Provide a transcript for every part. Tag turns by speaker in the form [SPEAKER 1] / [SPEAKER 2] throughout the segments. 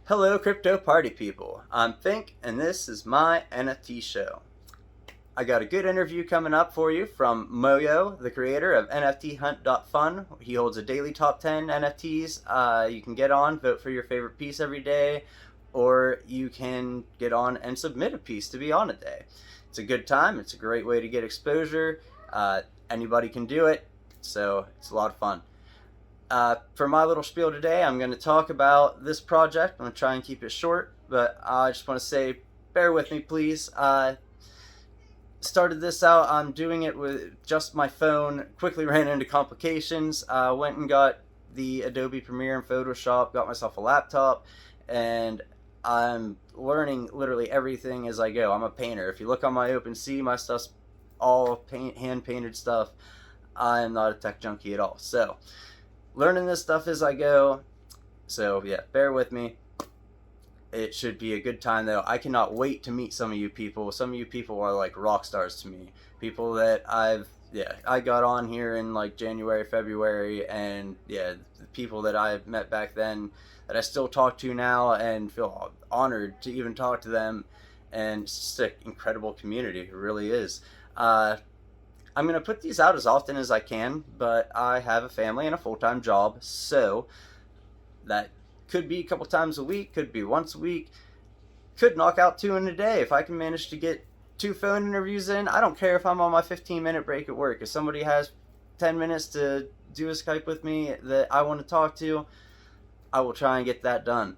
[SPEAKER 1] Hello, crypto party people. I'm Fink, and this is my NFT show. I got a good interview coming up for you from Moyo, the creator of nfthunt.fun. He holds a daily top 10 NFTs. You can get on, vote for your favorite piece every day, or you can get on and submit a piece to be on a day. It's a good time. It's a great way to get exposure. Anybody can do it, so it's a lot of fun. For my little spiel today, I'm going to talk about this project. I'm going to try and keep it short, but I just want to say, bear with me, please. Started this out, I'm doing it with just my phone, quickly ran into complications, went and got the Adobe Premiere and Photoshop, got myself a laptop, and I'm learning literally everything as I go. I'm a painter. If you look on my OpenSea, my stuff's all hand-painted stuff. I'm not a tech junkie at all. So, learning this stuff as I go. So yeah, bear with me. It should be a good time though. I cannot wait to meet some of you people. Some of you people are like rock stars to me. People that I got on here in like January, February, and yeah, the people that I met back then that I still talk to now and feel honored to even talk to them. And it's just an incredible community. It really is. I'm going to put these out as often as I can, but I have a family and a full-time job, so that could be a couple times a week, could be once a week, could knock out 2 in a day. If I can manage to get 2 phone interviews in, I don't care if I'm on my 15-minute break at work. If somebody has 10 minutes to do a Skype with me that I want to talk to, I will try and get that done.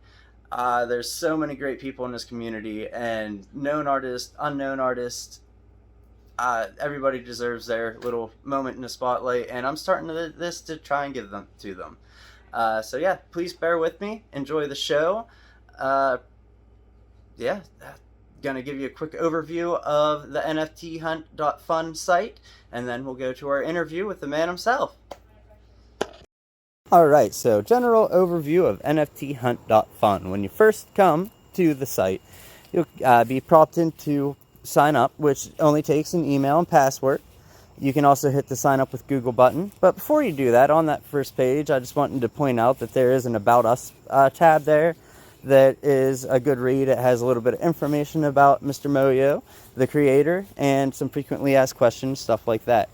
[SPEAKER 1] There's so many great people in this community, and known artists, unknown artists, everybody deserves their little moment in the spotlight, and I'm starting this to try and give them to them. So yeah, please bear with me. Enjoy the show. Gonna give you a quick overview of the nfthunt.fun site, and then we'll go to our interview with the man himself. Alright, so general overview of nfthunt.fun. When you first come to the site, you'll be prompted to sign up, which only takes an email and password. You can also hit the sign up with Google button. But before you do that, on that first page, I just wanted to point out that there is an About Us tab there that is a good read. It has a little bit of information about Mr. Moyo, the creator, and some frequently asked questions, stuff like that.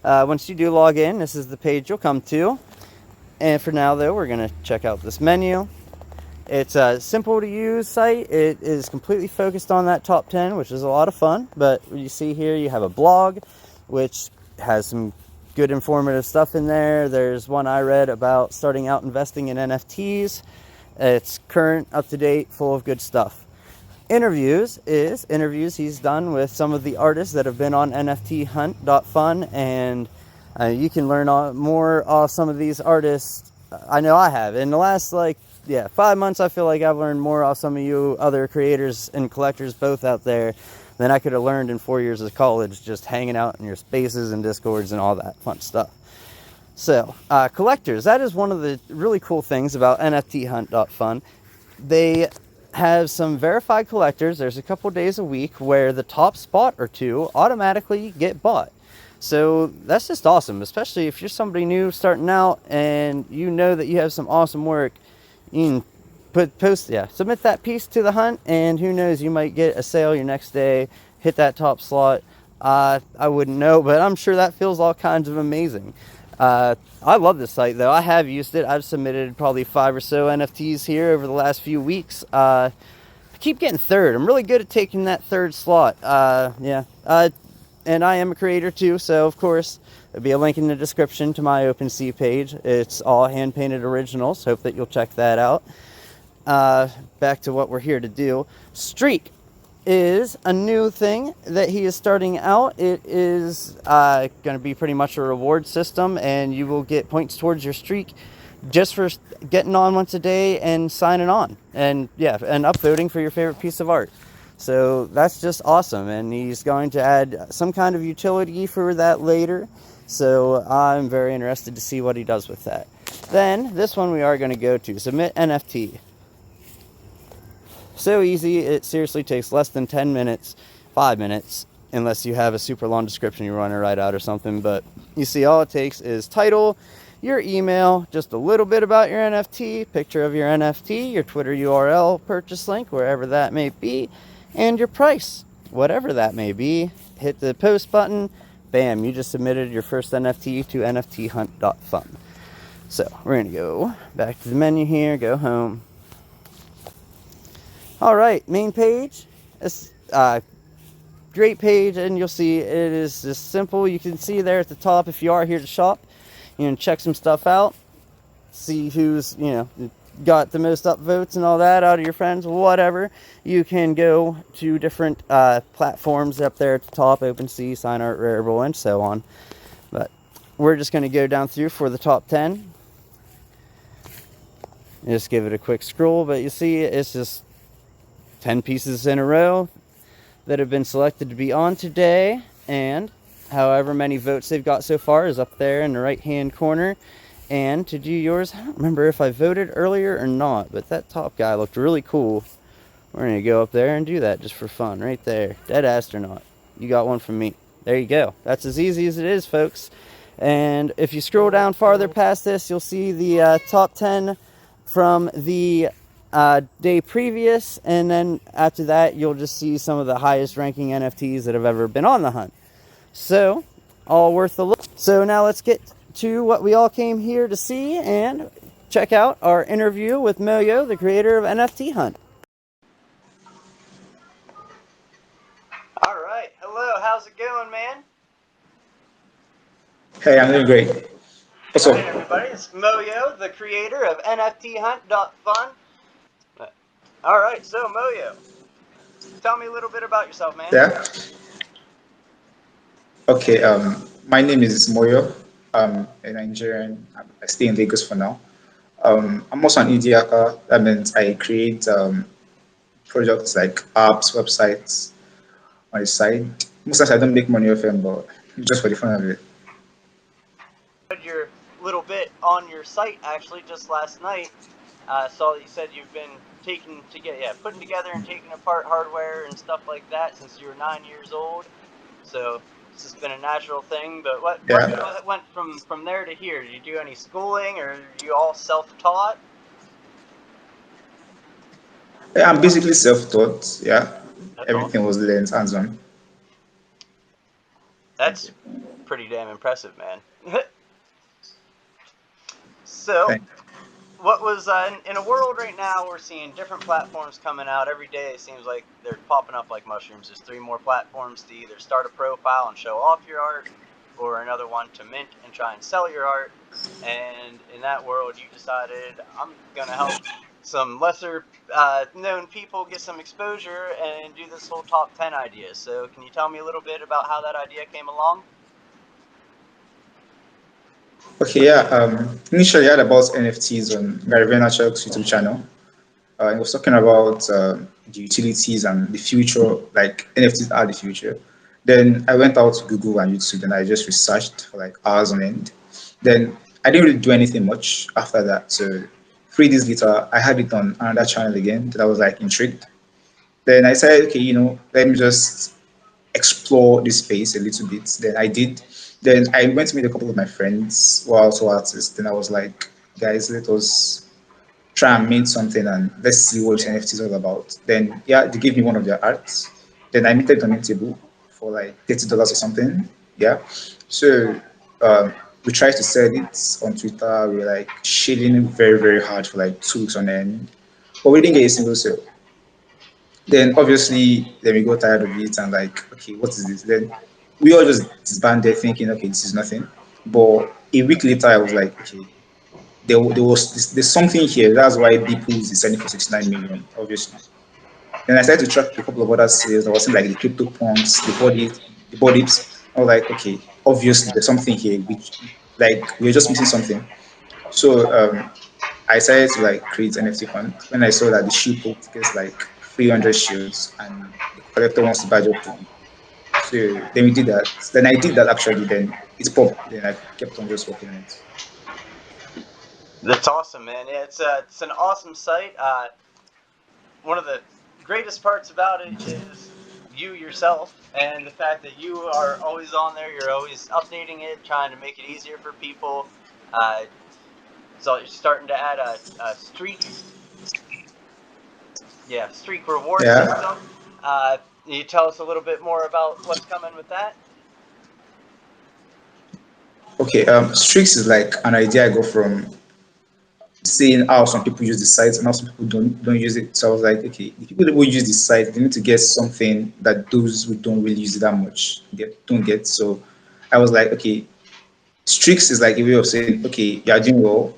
[SPEAKER 1] Once you do log in, this is the page you'll come to. And for now, though, we're going to check out this menu. It's a simple to use site. It is completely focused on that top 10, which is a lot of fun. But you see here, you have a blog, which has some good informative stuff in there. There's one I read about starting out investing in NFTs. It's current, up to date, full of good stuff. Interviews he's done with some of the artists that have been on nfthunt.fun, and you can learn more of some of these artists. I know I have. In the last 5 months, I feel like I've learned more off some of you other creators and collectors both out there than I could have learned in 4 years of college, just hanging out in your spaces and discords and all that fun stuff. So, collectors, that is one of the really cool things about nfthunt.fun. They have some verified collectors. There's a couple days a week where the top spot or two automatically get bought. So that's just awesome, especially if you're somebody new starting out and you know that you have some awesome work. You can submit that piece to the hunt, and who knows, you might get a sale your next day, hit that top slot. I wouldn't know, but I'm sure that feels all kinds of amazing. I love this site, though. I have used it. I've submitted probably 5 or so NFTs here over the last few weeks. I keep getting third. I'm really good at taking that third slot. And I am a creator too, so of course there'll be a link in the description to my OpenSea page. It's all hand-painted originals. Hope that you'll check that out. Back to what we're here to do. Streak is a new thing that he is starting out. It is going to be pretty much a reward system, and you will get points towards your streak just for getting on once a day and signing on, and upvoting for your favorite piece of art. So that's just awesome, and he's going to add some kind of utility for that later. So I'm very interested to see what he does with that. Then this one we are going to go to submit NFT. So easy, it seriously takes less than 10 minutes, 5 minutes, unless you have a super long description you want to write out or something. But you see, all it takes is title, your email, just a little bit about your NFT, picture of your NFT, your Twitter URL, purchase link, wherever that may be, and your price, whatever that may be. Hit the post button. Bam, you just submitted your first NFT to nfthunt.fun. So we're going to go back to the menu here, go home. All right, main page. It's great page, and you'll see it is just simple. You can see there at the top, if you are here to shop, you can check some stuff out, see who's, got the most upvotes and all that out of your friends, whatever. You can go to different platforms up there at the top, OpenSea, SignArt, Rarible, and so on. But we're just going to go down through for the top 10. Just give it a quick scroll, but you see it's just 10 pieces in a row that have been selected to be on today, and however many votes they've got so far is up there in the right hand corner. And to do yours, I don't remember if I voted earlier or not, but that top guy looked really cool. We're gonna go up there and do that just for fun right there. Dead Astronaut, you got one from me. There you go. That's as easy as it is, folks. And if you scroll down farther past this, you'll see the top 10 from the day previous, and then after that you'll just see some of the highest ranking NFTs that have ever been on the hunt. So all worth a look. So now let's get to what we all came here to see and check out our interview with Moyo, the creator of NFT Hunt. All right, hello, how's it going, man?
[SPEAKER 2] Hey, I'm doing great. What's
[SPEAKER 1] All
[SPEAKER 2] up?
[SPEAKER 1] right, everybody, it's Moyo, the creator of nfthunt.fun. All right, so Moyo, tell me a little bit about yourself, man.
[SPEAKER 2] Yeah. Okay. My name is Moyo. A Nigerian. I stay in Lagos for now. I'm also an indie hacker. That means I create projects like apps, websites on the side. Most times I don't make money off them, but just for the fun of it.
[SPEAKER 1] Your little bit on your site actually just last night. Saw that you said you've been putting together and taking apart hardware and stuff like that since you were 9 years old. So it's just been a natural thing. But
[SPEAKER 2] Yeah.
[SPEAKER 1] what went from there to here? Did you do any schooling, or are you all self-taught?
[SPEAKER 2] Yeah, I'm basically self-taught. Yeah.
[SPEAKER 1] That's
[SPEAKER 2] Everything
[SPEAKER 1] awesome.
[SPEAKER 2] was learned hands-on. Thank
[SPEAKER 1] That's
[SPEAKER 2] you.
[SPEAKER 1] pretty damn impressive, man. So
[SPEAKER 2] Thank
[SPEAKER 1] what was in a world right now, we're seeing different platforms coming out every day. It seems like they're popping up like mushrooms. There's 3 more platforms to either start a profile and show off your art, or another one to mint and try and sell your art. And in that world, you decided, I'm gonna help some lesser known people get some exposure and do this whole top 10 idea. So can you tell me a little bit about how that idea came along?
[SPEAKER 2] Okay, yeah. Initially, I heard about NFTs on Gary Vaynerchuk's YouTube channel. It was talking about the utilities and the future, like NFTs are the future. Then I went out to Google and YouTube and I just researched for like hours on end. Then I didn't really do anything much after that. So 3 days later, I had it on another channel again that I was like intrigued. Then I said, okay, let me just explore this space a little bit. Then I did. Then I went to meet a couple of my friends who are also artists. Then I was like, guys, let us try and mint something and let's see what NFT is all about. Then yeah, they gave me one of their arts. Then I minted it on Mintable for like $30 or something. Yeah. So we tried to sell it on Twitter. We were like shading very, very hard for like 2 weeks on end. But we didn't get a single sale. Then obviously then we got tired of it and like, okay, what is this? Then we all just disbanded thinking, okay, this is nothing. But a week later I was like, okay, there's something here. That's why Beeples is selling for 69 million, obviously. Then I started to track a couple of other sales. I was seeing like the crypto punks, the bodies. I was like, okay, obviously there's something here which like we're just missing something. So I decided to like create an NFT fund when I saw that the shoe pool gets like 300 shields and the collector wants to buy just 2. So then we did that. Then I did that actually. Then it's popped. Then I kept on just working on it.
[SPEAKER 1] That's awesome, man. Yeah, it's an awesome site. One of the greatest parts about it is you yourself, and the fact that you are always on there. You're always updating it, trying to make it easier for people. So you're starting to add a streak, yeah, streak reward
[SPEAKER 2] Yeah.
[SPEAKER 1] system. Can you tell us a little bit more about what's coming with that?
[SPEAKER 2] Okay. Streaks is like an idea I got from seeing how some people use the site and how some people don't use it. So I was like, okay, the people who use the site, they need to get something that those who don't really use it that much don't get. So I was like, okay, streaks is like a way of saying, okay, you're doing well.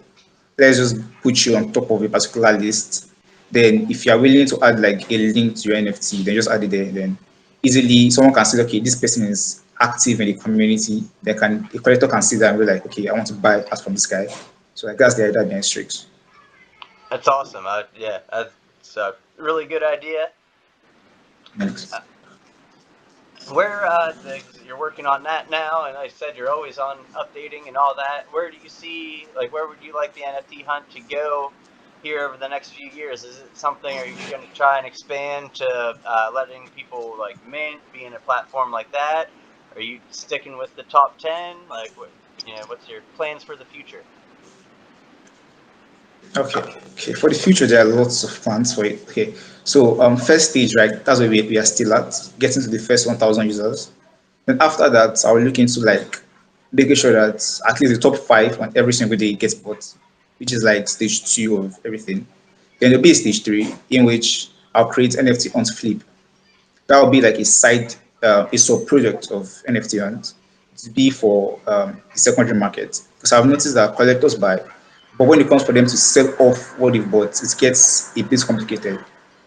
[SPEAKER 2] Let's just put you on top of a particular list. Then if you're willing to add like a link to your NFT, then just add it there. Then easily someone can see, okay, this person is active in the community. They can a collector can see that and be like, okay, I want to buy art from this guy. So like that's the idea behind streaks.
[SPEAKER 1] That's awesome. Yeah, that's a really good idea.
[SPEAKER 2] Thanks.
[SPEAKER 1] Uh, where you're working on that now, and I said you're always on updating and all that. Where do you see, like, where would you like the NFT hunt to go here over the next few years? Is it something? Are you going to try and expand to letting people like mint be in a platform like that? Are you sticking with the top 10? Like, what's your plans for the future?
[SPEAKER 2] Okay. Okay. For the future, there are lots of plans for it. Okay. So first stage, right? That's where we are still at, getting to the first 1,000 users. Then after that, I'll look into like making sure that at least the top five on every single day gets bought, which is like stage two of everything. Then there'll be stage three in which I'll create NFT on Flip. That will be like a side, a sub project of NFT Hunt to be for the secondary market. Because I've noticed that collectors buy, but when it comes for them to sell off what they've bought, it gets a bit complicated.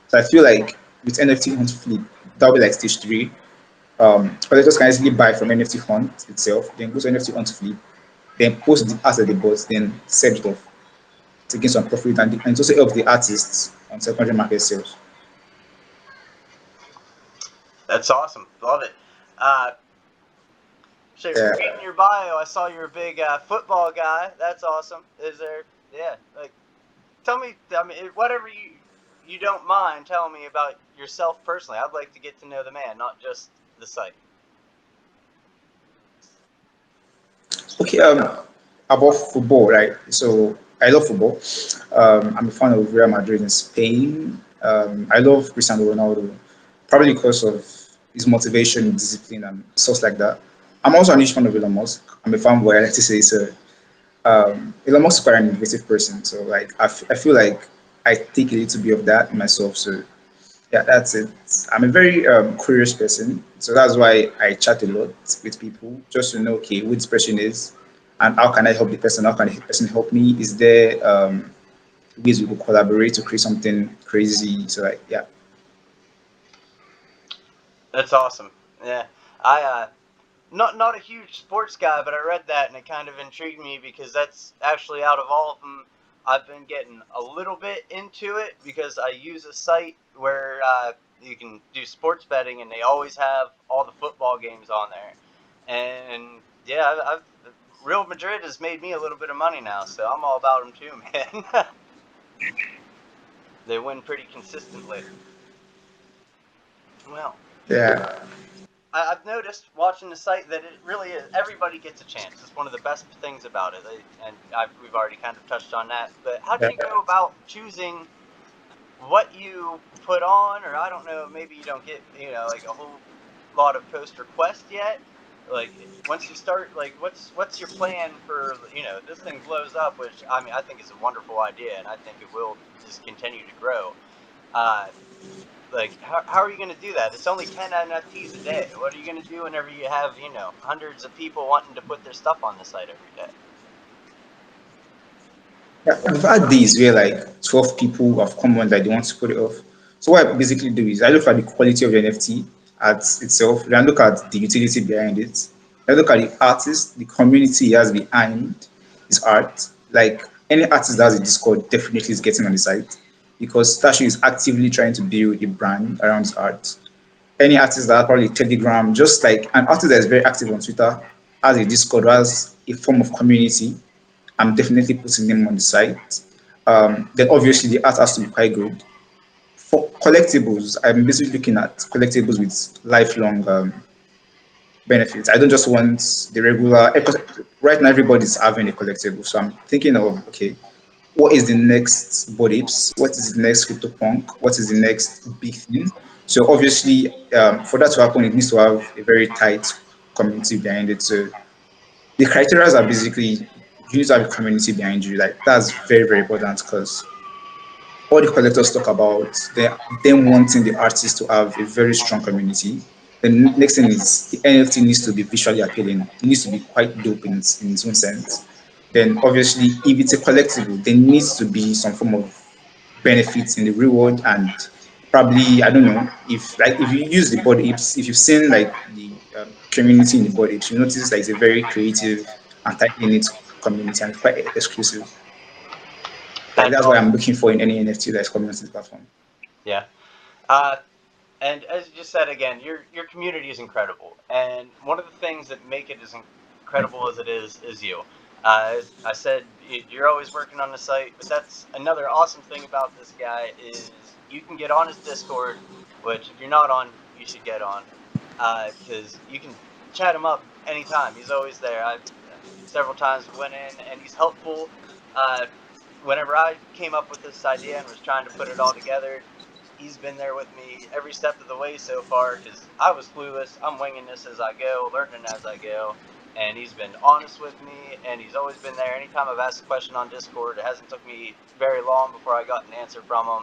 [SPEAKER 2] So I feel like with NFT Hunt Flip, that'll be like stage three. Collectors can easily buy from NFT Hunt itself, then go to NFT Hunt Flip, then post the art that they bought, then sell it off, taking some profit, and it also helps the artists on secondary market sales.
[SPEAKER 1] That's awesome. Love it. Uh, So reading
[SPEAKER 2] Yeah.
[SPEAKER 1] your bio, I saw you're a big football guy. That's awesome. Is there? Yeah. Like, tell me. I mean, whatever you don't mind telling me about yourself personally. I'd like to get to know the man, not just the site.
[SPEAKER 2] Okay, about football, right? So I love football. I'm a fan of Real Madrid in Spain. I love Cristiano Ronaldo, probably because of his motivation, discipline, and stuff like that. I'm also a huge fan of Elon Musk. I'm a fanboy, I like to say. So Elon Musk is quite an innovative person. So like I feel like I take a little bit of that in myself. So yeah, that's it. I'm a very curious person, so that's why I chat a lot with people just to know, okay, who this person is, and how can I help the person? How can the person help me? Is there ways we could collaborate to create something crazy? So like, yeah,
[SPEAKER 1] That's awesome. Yeah. I not a huge sports guy, but I read that and it kind of intrigued me because that's actually out of all of them, I've been getting a little bit into it because I use a site where you can do sports betting and they always have all the football games on there. And yeah, Real Madrid has made me a little bit of money now, so I'm all about them too, man. They win pretty consistently. Well,
[SPEAKER 2] yeah,
[SPEAKER 1] I've noticed watching the site that it really is. Everybody gets a chance. It's one of the best things about it, we've already kind of touched on that. But how do you
[SPEAKER 2] yeah.
[SPEAKER 1] go about choosing what you put on, or I don't know, maybe you don't get like a whole lot of post requests yet. Like once you start, like what's your plan for this thing blows up, which I mean I think is a wonderful idea, and I think it will just continue to grow. Uh, like how are you going to do that? It's only 10 NFTs a day. What are you going to do whenever you have hundreds of people wanting to put their stuff on the site every day?
[SPEAKER 2] Yeah, we've had days where like 12 people have come on that they want to put it off. So what I basically do is I look at the quality of the NFT at itself, then I look at the utility behind it. I look at the artist, the community he has behind his art. Like any artist that has a Discord definitely is getting on the site because Stashu is actively trying to build a brand around his art. Any artist that has probably Telegram, just like an artist that is very active on Twitter, has a Discord, has a form of community. I'm definitely putting them on the site. Then obviously the art has to be quite good. For collectibles, I'm basically looking at collectibles with lifelong. benefits. I don't just want the regular, because right now everybody's having a collectible. So I'm thinking of, okay, what is the next Bodips? What is the next CryptoPunk? What is the next big thing? So obviously, for that to happen, it needs to have a very tight community behind it. So the criteria are basically you need to have a community behind you. Like that's very very important because all the collectors talk about them wanting the artists to have a very strong community. The next thing is the NFT needs to be visually appealing. It needs to be quite dope in its own sense. Then obviously, if it's a collectible, there needs to be some form of benefits in the reward and probably I don't know if you use the body apes, if you've seen like the community in the body apes, you notice that it's a very creative and tightly knit community and quite exclusive. Like
[SPEAKER 1] That's
[SPEAKER 2] that's what I'm
[SPEAKER 1] awesome.
[SPEAKER 2] looking for in any NFT that's coming to this platform.
[SPEAKER 1] Yeah. Uh, And as you just said again, your community is incredible, and one of the things that make it as incredible as it is you. As I said, you're always working on the site, but that's another awesome thing about this guy is you can get on his Discord, which if you're not on, you should get on, because you can chat him up anytime. He's always there. I several times went in, and he's helpful. Uh, Whenever I came up with this idea and was trying to put it all together, he's been there with me every step of the way so far because I was clueless. I'm winging this as I go, learning as I go, and he's been honest with me, and he's always been there. Anytime I've asked a question on Discord, it hasn't took me very long before I got an answer from him,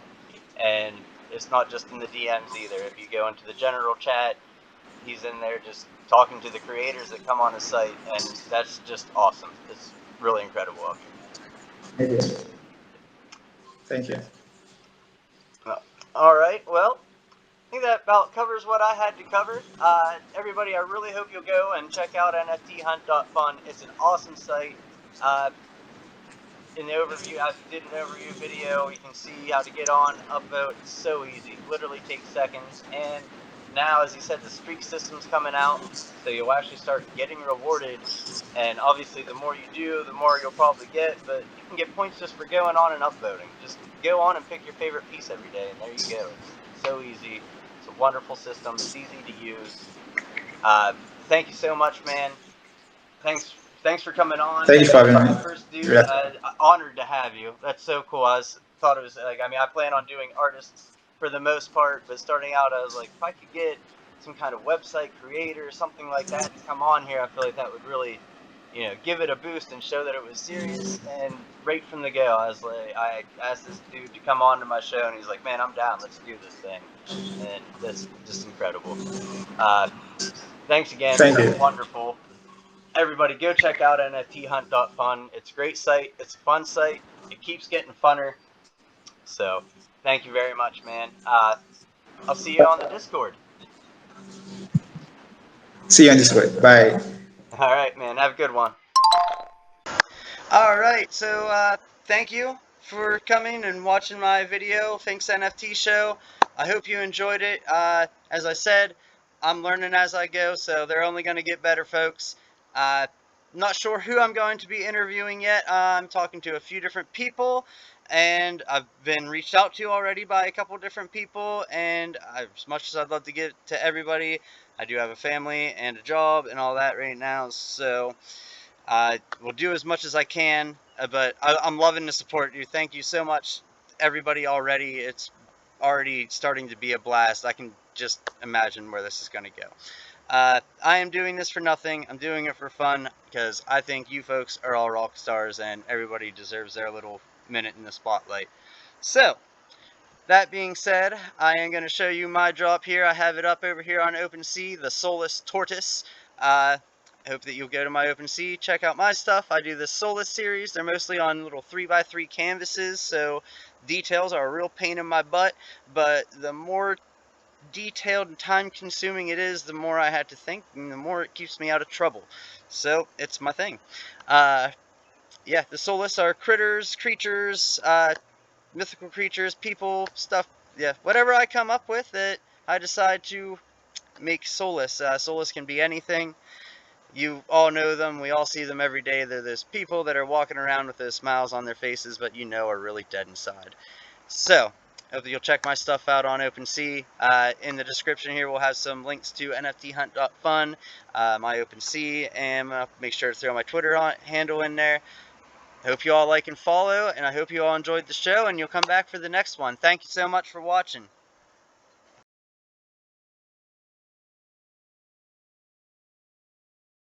[SPEAKER 1] and it's not just in the DMs either. If you go into the general chat, he's in there just talking to the creators that come on his site, and that's just awesome. It's really incredible of you.
[SPEAKER 2] Thank you. Thank you.
[SPEAKER 1] All right, well, I think that about covers what I had to cover. Everybody, I really hope you'll go and check out nfthunt.fun. It's an awesome site. Uh, in the overview, I did an overview video. You can see how to get on, upvote. It's so easy. Literally takes seconds. And now, as you said, the streak system's coming out, so you'll actually start getting rewarded. And obviously, the more you do, the more you'll probably get. But you can get points just for going on and upvoting. Just go on and pick your favorite piece every day, and there you go. It's so easy. It's a wonderful system. It's easy to use. Uh, Thank you so much, man. Thanks for coming on.
[SPEAKER 2] Thank you for having me.
[SPEAKER 1] First dude,
[SPEAKER 2] Yeah.
[SPEAKER 1] honored to have you. That's so cool. Thought it was like, I mean, I plan on doing artists for the most part, but starting out I was like, if I could get some kind of website creator, something like that, to come on here, I feel like that would really, give it a boost and show that it was serious. And right from the go, I was like, I asked this dude to come on to my show, and he's like, man, I'm down. Let's do this thing. And that's just incredible. Uh, Thanks again.
[SPEAKER 2] Thank
[SPEAKER 1] This is
[SPEAKER 2] you.
[SPEAKER 1] wonderful. Everybody, go check out nfthunt.fun. It's a great site. It's a fun site. It keeps getting funner. So, thank you very much, man. I'll see you on the Discord.
[SPEAKER 2] See you on this way. Bye.
[SPEAKER 1] All right, man. Have a good one. All right, so thank you for coming and watching my video, Fink's NFT show. I hope you enjoyed it. As I said, I'm learning as I go, so they're only going to get better, folks. Not sure who I'm going to be interviewing yet. I'm talking to a few different people, and I've been reached out to already by a couple different people, and as much as I'd love to get to everybody, I do have a family and a job and all that right now, so I will do as much as I can, but I'm loving to support you. Thank you so much, everybody, already. It's already starting to be a blast. I can just imagine where this is going to go. I am doing this for nothing. I'm doing it for fun because I think you folks are all rock stars and everybody deserves their little minute in the spotlight. So, that being said, I am going to show you my drop here. I have it up over here on OpenSea, the Soulless Tortoise. I hope that you'll go to my OpenSea, check out my stuff. I do this Soulless series. They're mostly on little 3x3 canvases, so details are a real pain in my butt, but the more detailed and time-consuming it is, the more I have to think, and the more it keeps me out of trouble. So, it's my thing. Yeah, the Soulless are critters, creatures, mythical creatures, people, stuff, yeah, whatever I come up with that I decide to make soulless. Soulless can be anything. You all know them. We all see them every day. They're those people that are walking around with those smiles on their faces, but are really dead inside. So, Hope that you'll check my stuff out on OpenSea. In the description here, we'll have some links to nfthunt.fun, my OpenSea, and make sure to throw my Twitter handle in there. Hope you all like and follow, and I hope you all enjoyed the show, and you'll come back for the next one. Thank you so much for watching.